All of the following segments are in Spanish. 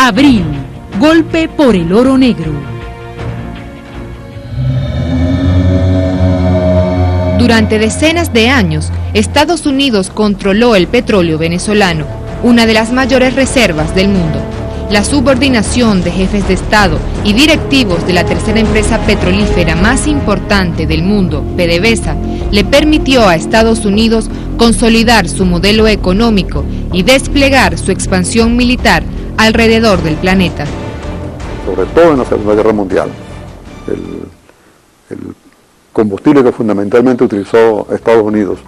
Abril, golpe por el oro negro. Durante decenas de años, Estados Unidos controló el petróleo venezolano, una de las mayores reservas del mundo. La subordinación de jefes de Estado y directivos de la tercera empresa petrolífera más importante del mundo, PDVSA, le permitió a Estados Unidos consolidar su modelo económico y desplegar su expansión militar alrededor del planeta. Sobre todo en la Segunda Guerra Mundial, el combustible que fundamentalmente utilizó Estados Unidos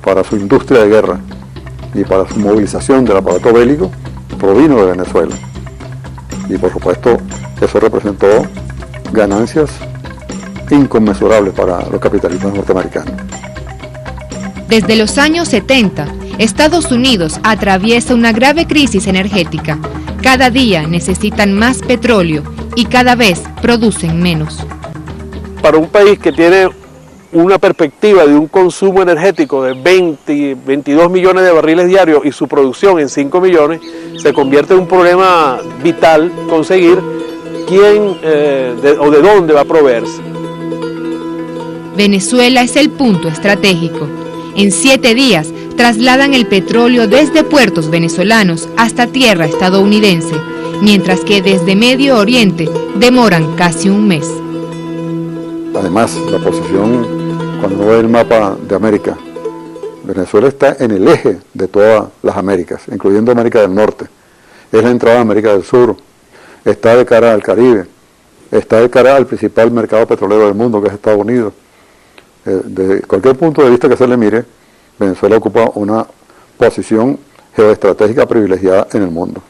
para su industria de guerra y para su movilización del aparato bélico provino de Venezuela. Y por supuesto eso representó ganancias inconmensurables para los capitalistas norteamericanos. Desde los años 70, Estados Unidos atraviesa una grave crisis energética. Cada día necesitan más petróleo y cada vez producen menos. Para un país que tiene una perspectiva de un consumo energético de 22 millones de barriles diarios y su producción en 5 millones, se convierte en un problema vital conseguir quién o de dónde va a proveerse. Venezuela es el punto estratégico. En 7 días trasladan el petróleo desde puertos venezolanos hasta tierra estadounidense, mientras que desde Medio Oriente demoran casi un mes. Además, la posición, cuando uno ve el mapa de América, Venezuela está en el eje de todas las Américas, incluyendo América del Norte. Es la entrada a América del Sur, está de cara al Caribe, está de cara al principal mercado petrolero del mundo, que es Estados Unidos. De cualquier punto de vista que se le mire, Venezuela ocupa una posición geoestratégica privilegiada en el mundo.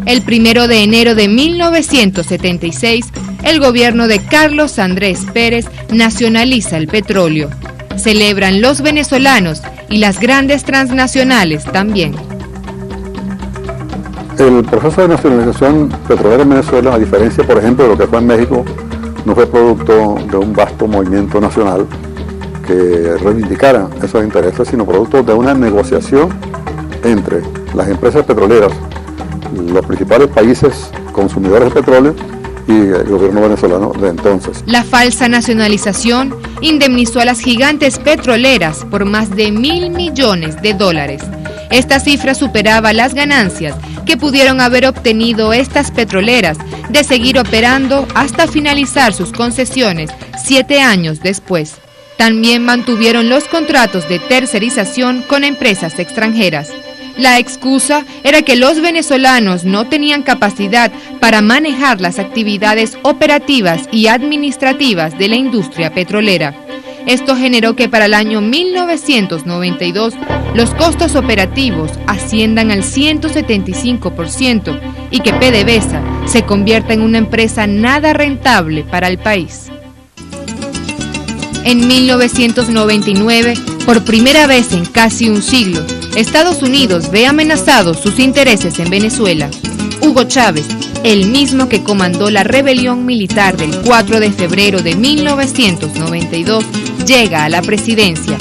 El 1 de enero de 1976, el gobierno de Carlos Andrés Pérez nacionaliza el petróleo. Celebran los venezolanos y las grandes transnacionales también. El proceso de nacionalización petrolera en Venezuela, a diferencia, por ejemplo, de lo que fue en México, no fue producto de un vasto movimiento nacional que reivindicara esos intereses, sino producto de una negociación entre las empresas petroleras, los principales países consumidores de petróleo y el gobierno venezolano de entonces. La falsa nacionalización indemnizó a las gigantes petroleras por más de $1.000 millones. Esta cifra superaba las ganancias que pudieron haber obtenido estas petroleras de seguir operando hasta finalizar sus concesiones 7 años después. También mantuvieron los contratos de tercerización con empresas extranjeras. La excusa era que los venezolanos no tenían capacidad para manejar las actividades operativas y administrativas de la industria petrolera. Esto generó que para el año 1992 los costos operativos asciendan al 175% y que PDVSA se convierta en una empresa nada rentable para el país. En 1999, por primera vez en casi un siglo, Estados Unidos ve amenazados sus intereses en Venezuela. Hugo Chávez, el mismo que comandó la rebelión militar del 4 de febrero de 1992, llega a la presidencia.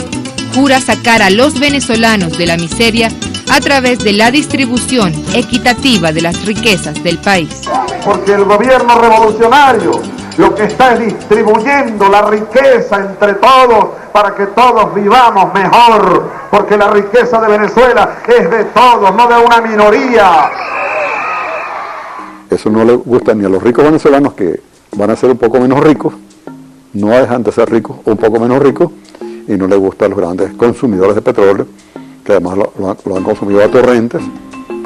Jura sacar a los venezolanos de la miseria a través de la distribución equitativa de las riquezas del país. Porque el gobierno revolucionario lo que está es distribuyendo la riqueza entre todos para que todos vivamos mejor, porque la riqueza de Venezuela es de todos, no de una minoría. Eso no le gusta ni a los ricos venezolanos, que van a ser un poco menos ricos, no dejan de ser ricos, un poco menos ricos, y no le gusta a los grandes consumidores de petróleo, que además lo han consumido a torrentes,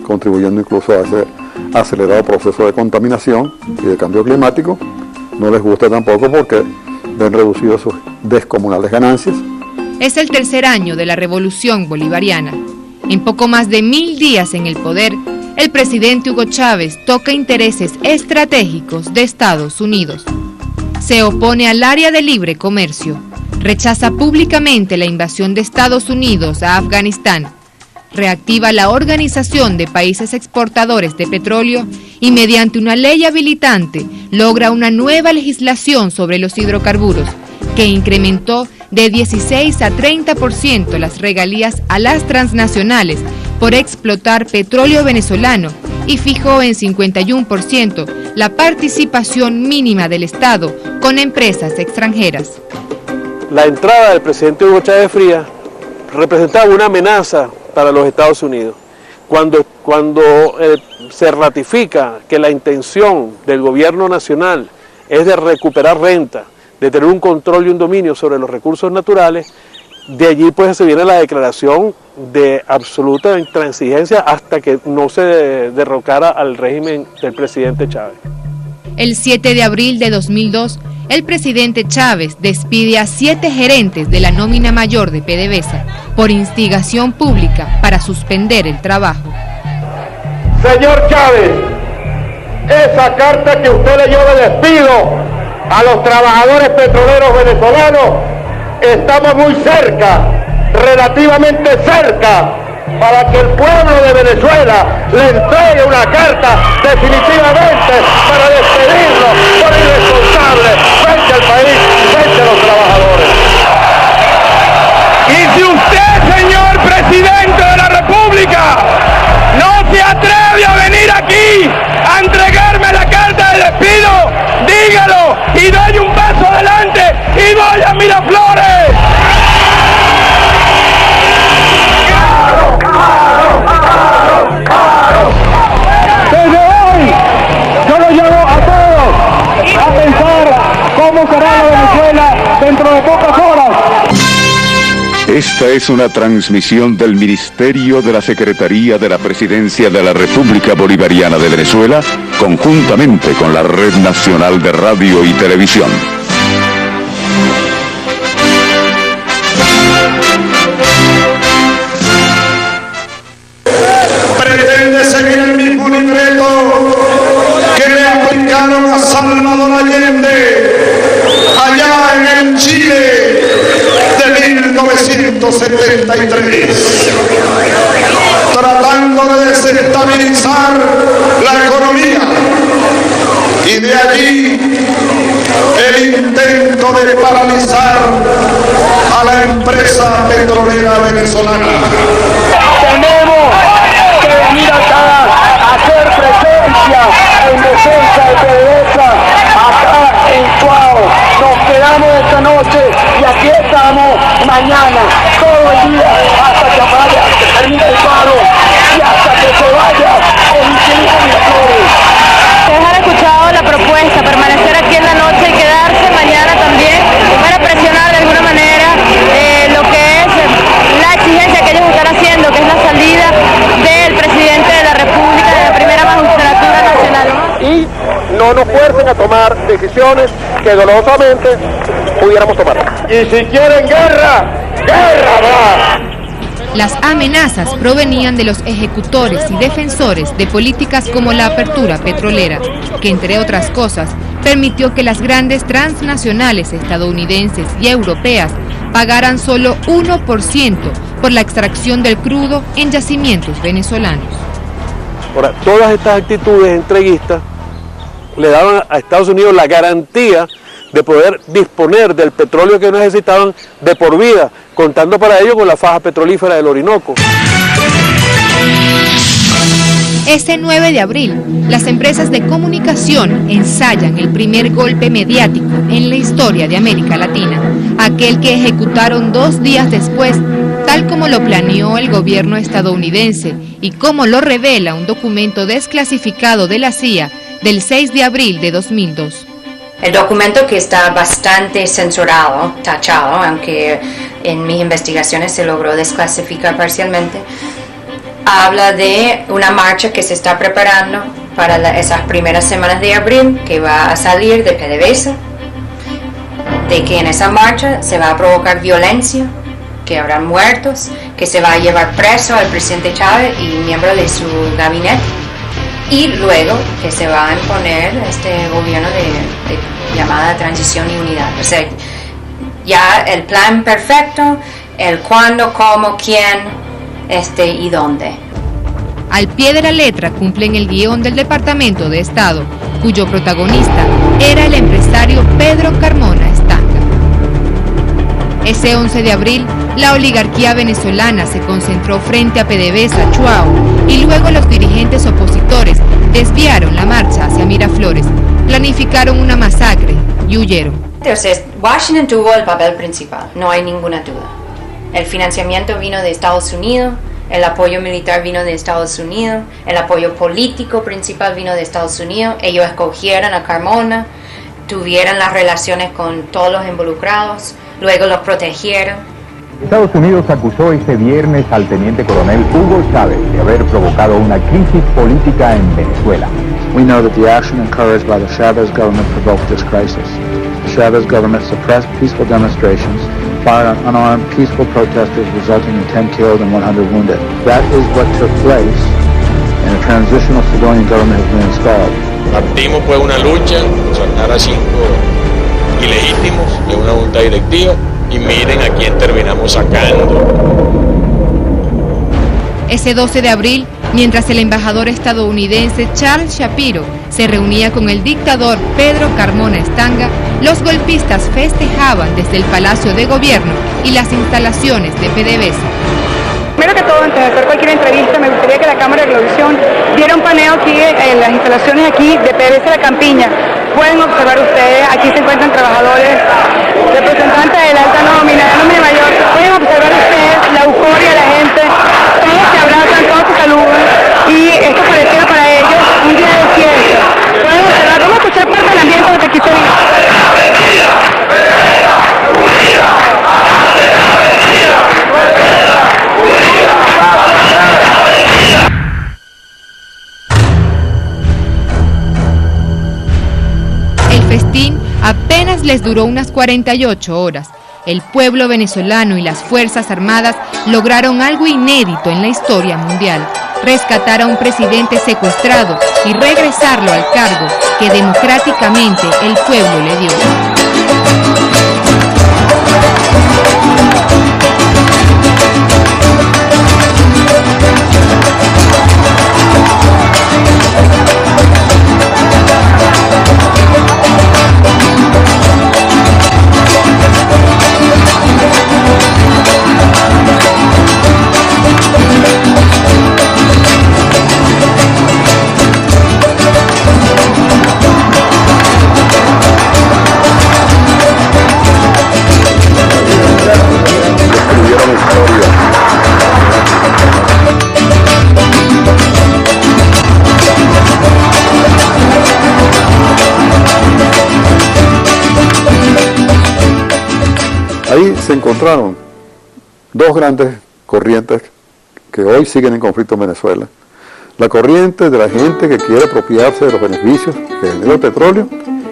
contribuyendo incluso a ese acelerado proceso de contaminación y de cambio climático. No les gusta tampoco porque ven reducido sus descomunales ganancias. Es el tercer año de la revolución bolivariana. En poco más de 1000 días en el poder, el presidente Hugo Chávez toca intereses estratégicos de Estados Unidos. Se opone al área de libre comercio, rechaza públicamente la invasión de Estados Unidos a Afganistán, reactiva la Organización de Países Exportadores de Petróleo y mediante una ley habilitante logra una nueva legislación sobre los hidrocarburos que incrementó de 16 a 30% las regalías a las transnacionales por explotar petróleo venezolano y fijó en 51% la participación mínima del Estado con empresas extranjeras. La entrada del presidente Hugo Chávez Frías representaba una amenaza para los Estados Unidos. Cuando se ratifica que la intención del gobierno nacional es de recuperar renta, de tener un control y un dominio sobre los recursos naturales, de allí pues se viene la declaración de absoluta intransigencia hasta que no se derrocara al régimen del presidente Chávez. El 7 de abril de 2002, el presidente Chávez despide a 7 gerentes de la nómina mayor de PDVSA por instigación pública para suspender el trabajo. Señor Chávez, esa carta que usted leyó de despido a los trabajadores petroleros venezolanos, estamos muy cerca, relativamente cerca, para que el pueblo de Venezuela le entregue una carta definitivamente para despedirlo por irresponsable frente al país, frente a los trabajadores. Y si usted, señor presidente de la República, no se atreve a venir aquí a entregarme la carta de despido, dígalo y doy un paso adelante y voy a Miraflores. Desde hoy yo lo llamo a todos a pensar cómo será la Venezuela dentro de pocas horas. Esta es una transmisión del Ministerio de la Secretaría de la Presidencia de la República Bolivariana de Venezuela, conjuntamente con la Red Nacional de Radio y Televisión. Pretende seguir el mismo libreto que le aplicaron a Salvador Allende allá en el Chile de 1973, tratando de desestabilizar la economía, y de allí el intento de paralizar a la empresa petrolera venezolana. Tenemos que venir acá a hacer presencia en defensa de PDVSA acá en Cuao. Nos quedamos esta noche y aquí estamos mañana, todo el día, hasta que termine el paro y hasta que se vaya el inquilino Miraflores. Ustedes han escuchado la propuesta, permanecer aquí en la noche y quedarse mañana también para presionar de alguna manera lo que es la exigencia que ellos están haciendo, que es la salida del presidente de la República, de la primera magistratura nacional. Y no nos fuercen a tomar decisiones que dolorosamente pudiéramos tomar. Y si quieren guerra, guerra habrá. Las amenazas provenían de los ejecutores y defensores de políticas como la apertura petrolera, que entre otras cosas permitió que las grandes transnacionales estadounidenses y europeas pagaran solo 1% por la extracción del crudo en yacimientos venezolanos. Ahora, todas estas actitudes entreguistas le daban a Estados Unidos la garantía de poder disponer del petróleo que necesitaban de por vida, contando para ello con la faja petrolífera del Orinoco. Ese 9 de abril, las empresas de comunicación ensayan el primer golpe mediático en la historia de América Latina, aquel que ejecutaron 2 días después, tal como lo planeó el gobierno estadounidense y como lo revela un documento desclasificado de la CIA del 6 de abril de 2002. El documento, que está bastante censurado, tachado, aunque en mis investigaciones se logró desclasificar parcialmente, habla de una marcha que se está preparando para esas primeras semanas de abril, que va a salir de PDVSA, de que en esa marcha se va a provocar violencia, que habrán muertos, que se va a llevar preso al presidente Chávez y miembros de su gabinete, y luego que se va a imponer este gobierno de llamada transición y unidad. O sea, ya el plan perfecto, el cuándo, cómo, quién, y dónde. Al pie de la letra cumplen el guión del Departamento de Estado, cuyo protagonista era el empresario Pedro Carmona Estanga. Ese 11 de abril, la oligarquía venezolana se concentró frente a PDVSA, Chuao, y luego los dirigentes opositores desviaron la marcha hacia Miraflores, planificaron una masacre y huyeron. Entonces, Washington tuvo el papel principal, no hay ninguna duda. El financiamiento vino de Estados Unidos, el apoyo militar vino de Estados Unidos, el apoyo político principal vino de Estados Unidos. Ellos escogieron a Carmona, tuvieron las relaciones con todos los involucrados, luego los protegieron. Estados Unidos acusó este viernes al teniente coronel Hugo Chávez de haber provocado una crisis política en Venezuela. We know that the action encouraged by the Chavez government provoked this crisis. The Chavez government suppressed peaceful demonstrations, fired on unarmed peaceful protesters, resulting in 10 killed and 100 wounded. That is what took place, and a transitional civilian government has been installed. Partimos pues una lucha, sacar a 5 ilegítimos de una junta directiva y miren a quién terminamos sacando. Ese 12 de abril, mientras el embajador estadounidense Charles Shapiro se reunía con el dictador Pedro Carmona Estanga, los golpistas festejaban desde el Palacio de Gobierno y las instalaciones de PDVSA. Primero que todo, antes de hacer cualquier entrevista, me gustaría que la Cámara de Televisión diera un paneo aquí en las instalaciones aquí de PDVSA La Campiña. Pueden observar ustedes, aquí se encuentran trabajadores, representantes de la alta nómina, de la nómina mayor. Pueden observar ustedes la euforia de la gente, todos se abrazan, todos se saludan, y esto pareciera para ellos un día de fiesta. Pueden observar, vamos a escuchar parte del ambiente de que aquí se vive. El festín apenas les duró unas 48 horas. El pueblo venezolano y las Fuerzas Armadas lograron algo inédito en la historia mundial: rescatar a un presidente secuestrado y regresarlo al cargo que democráticamente el pueblo le dio. Ahí se encontraron dos grandes corrientes que hoy siguen en conflicto en Venezuela. La corriente de la gente que quiere apropiarse de los beneficios que genera el petróleo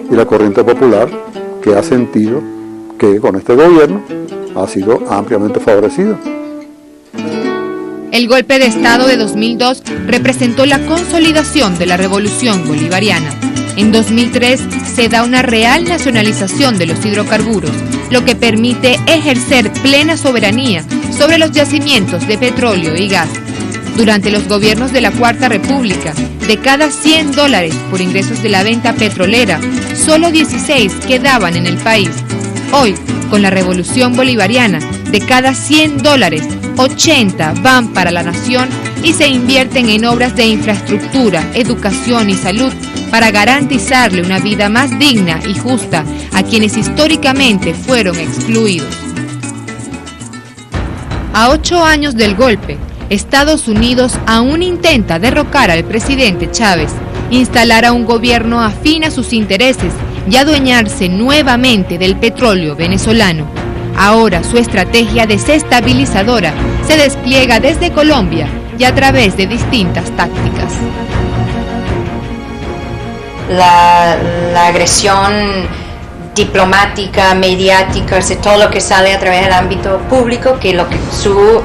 y la corriente popular que ha sentido que con este gobierno ha sido ampliamente favorecido. El golpe de Estado de 2002 representó la consolidación de la revolución bolivariana. En 2003 se da una real nacionalización de los hidrocarburos, lo que permite ejercer plena soberanía sobre los yacimientos de petróleo y gas. Durante los gobiernos de la Cuarta República, de cada $100 por ingresos de la venta petrolera, solo 16 quedaban en el país. Hoy, con la revolución bolivariana, de cada $100, 80 van para la nación y se invierten en obras de infraestructura, educación y salud para garantizarle una vida más digna y justa a quienes históricamente fueron excluidos. A 8 años del golpe, Estados Unidos aún intenta derrocar al presidente Chávez, instalar a un gobierno afín a sus intereses y adueñarse nuevamente del petróleo venezolano. Ahora su estrategia desestabilizadora se despliega desde Colombia y a través de distintas tácticas. La agresión diplomática, mediática, todo lo que sale a través del ámbito público, que su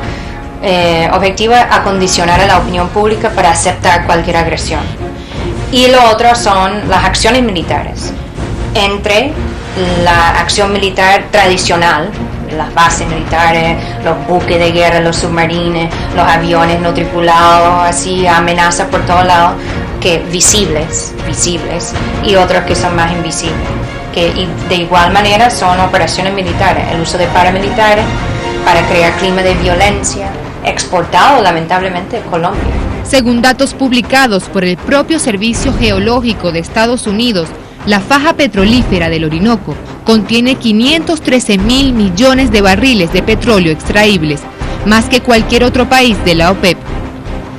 objetivo es acondicionar a la opinión pública para aceptar cualquier agresión. Y lo otro son las acciones militares. Entre la acción militar tradicional, las bases militares, los buques de guerra, los submarinos, los aviones no tripulados, así amenazas por todos lados, que visibles, y otros que son más invisibles, y de igual manera son operaciones militares, el uso de paramilitares para crear clima de violencia, exportado lamentablemente a Colombia. Según datos publicados por el propio Servicio Geológico de Estados Unidos, la faja petrolífera del Orinoco contiene 513.000 millones de barriles de petróleo extraíbles, más que cualquier otro país de la OPEP.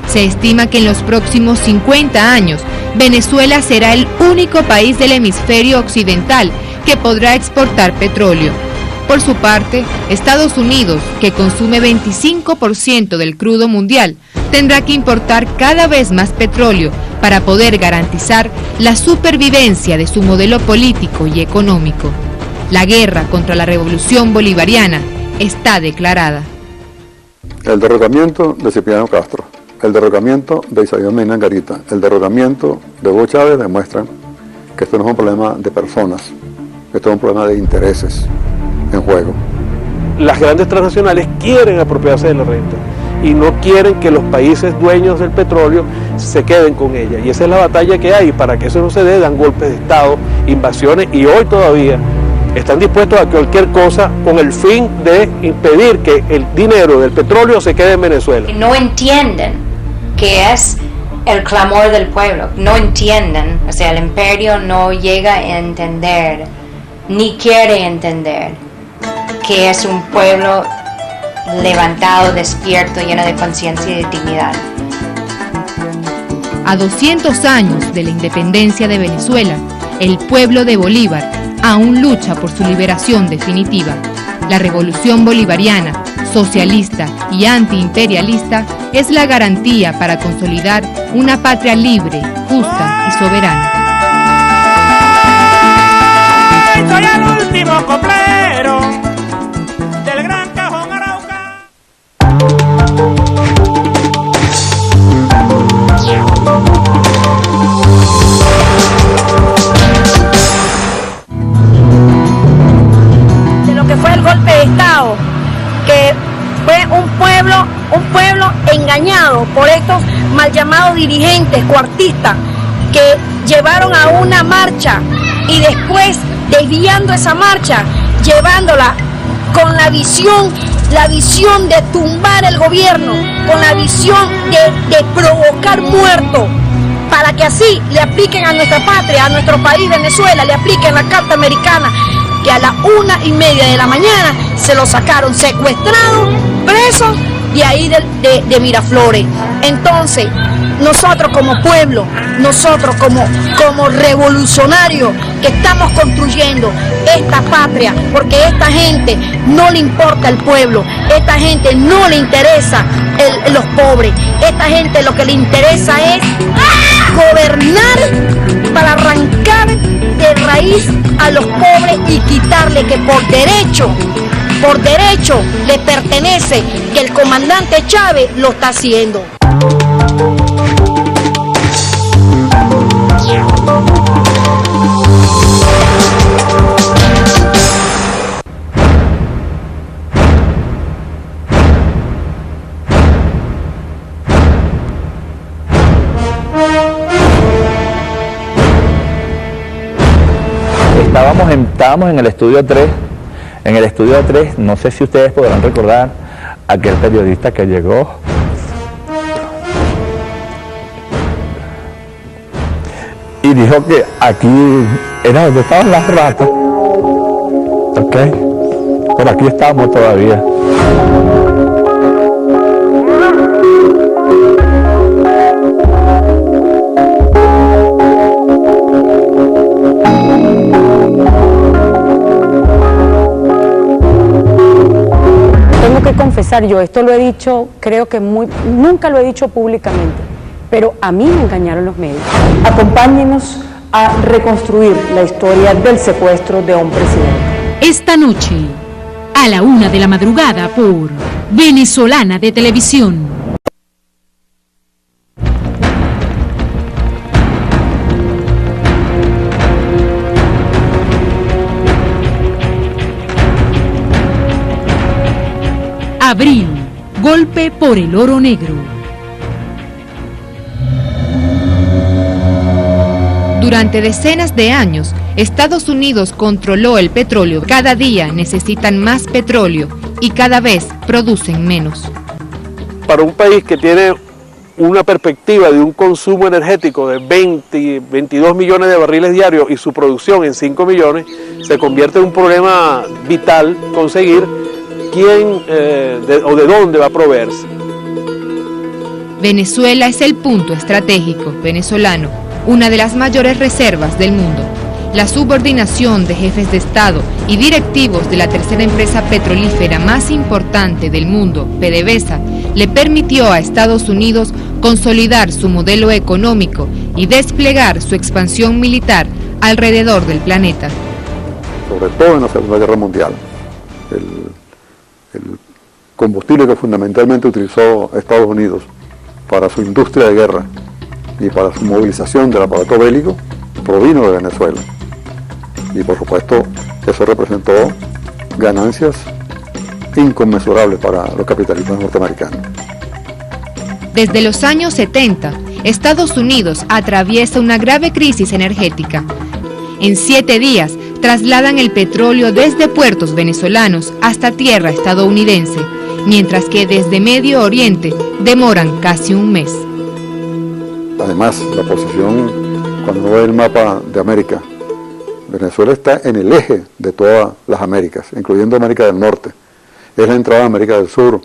Se estima que en los próximos 50 años, Venezuela será el único país del hemisferio occidental que podrá exportar petróleo. Por su parte, Estados Unidos, que consume 25% del crudo mundial, tendrá que importar cada vez más petróleo para poder garantizar la supervivencia de su modelo político y económico. La guerra contra la revolución bolivariana está declarada. El derrocamiento de Cipriano Castro, el derrocamiento de Isaías Mena Angarita, el derrocamiento de Hugo Chávez demuestran que esto no es un problema de personas, esto es un problema de intereses en juego. Las grandes transnacionales quieren apropiarse de la renta y no quieren que los países dueños del petróleo se queden con ella. Y esa es la batalla que hay. Para que eso no se dé, dan golpes de Estado, invasiones, y hoy todavía están dispuestos a cualquier cosa con el fin de impedir que el dinero del petróleo se quede en Venezuela. No entienden que es el clamor del pueblo, no entienden, o sea, el imperio no llega a entender, ni quiere entender, que es un pueblo levantado, despierto, lleno de conciencia y de dignidad. A 200 años de la independencia de Venezuela, el pueblo de Bolívar aún lucha por su liberación definitiva. La revolución bolivariana, socialista y antiimperialista, es la garantía para consolidar una patria libre, justa y soberana. Soy el último coplero del gran cajón Arauca. De lo que fue el golpe de Estado, que fue un pueblo engañado por estos mal llamados dirigentes cuartistas que llevaron a una marcha y después desviando esa marcha, llevándola con la visión de tumbar el gobierno, con la visión de provocar muertos, para que así le apliquen a nuestra patria, a nuestro país Venezuela, le apliquen la Carta Americana, que a las 1:30 de la mañana se lo sacaron secuestrado, preso, de ahí de Miraflores. Entonces, nosotros como pueblo, nosotros como revolucionarios que estamos construyendo esta patria, porque a esta gente no le importa el pueblo, a esta gente no le interesa los pobres, a esta gente lo que le interesa es gobernar para arrancar de raíz a los pobres y quitarle que por derecho le pertenece, que el comandante Chávez lo está haciendo. Estábamos en el estudio 3. En el estudio 3, no sé si ustedes podrán recordar aquel periodista que llegó y dijo que aquí era donde estaban las ratas. Ok, por aquí estamos todavía. Confesar, yo esto lo he dicho, creo que nunca lo he dicho públicamente, pero a mí me engañaron los medios. Acompáñenos a reconstruir la historia del secuestro de un presidente. Esta noche, a la 1 de la madrugada por Venezolana de Televisión. Abril, golpe por el oro negro. Durante decenas de años, Estados Unidos controló el petróleo. Cada día necesitan más petróleo y cada vez producen menos. Para un país que tiene una perspectiva de un consumo energético de 22 millones de barriles diarios y su producción en 5 millones, se convierte en un problema vital conseguir quién o de dónde va a proveerse. Venezuela es el punto estratégico venezolano, una de las mayores reservas del mundo. La subordinación de jefes de Estado y directivos de la tercera empresa petrolífera más importante del mundo, PDVSA, le permitió a Estados Unidos consolidar su modelo económico y desplegar su expansión militar alrededor del planeta. Sobre todo en la Segunda Guerra Mundial, el combustible que fundamentalmente utilizó Estados Unidos para su industria de guerra y para su movilización del aparato bélico provino de Venezuela. Y por supuesto eso representó ganancias inconmensurables para los capitalistas norteamericanos. Desde los años 70, Estados Unidos atraviesa una grave crisis energética. En 7 días trasladan el petróleo desde puertos venezolanos hasta tierra estadounidense, mientras que desde Medio Oriente demoran casi un mes. Además, la posición, cuando uno ve el mapa de América, Venezuela está en el eje de todas las Américas, incluyendo América del Norte. Es la entrada a América del Sur,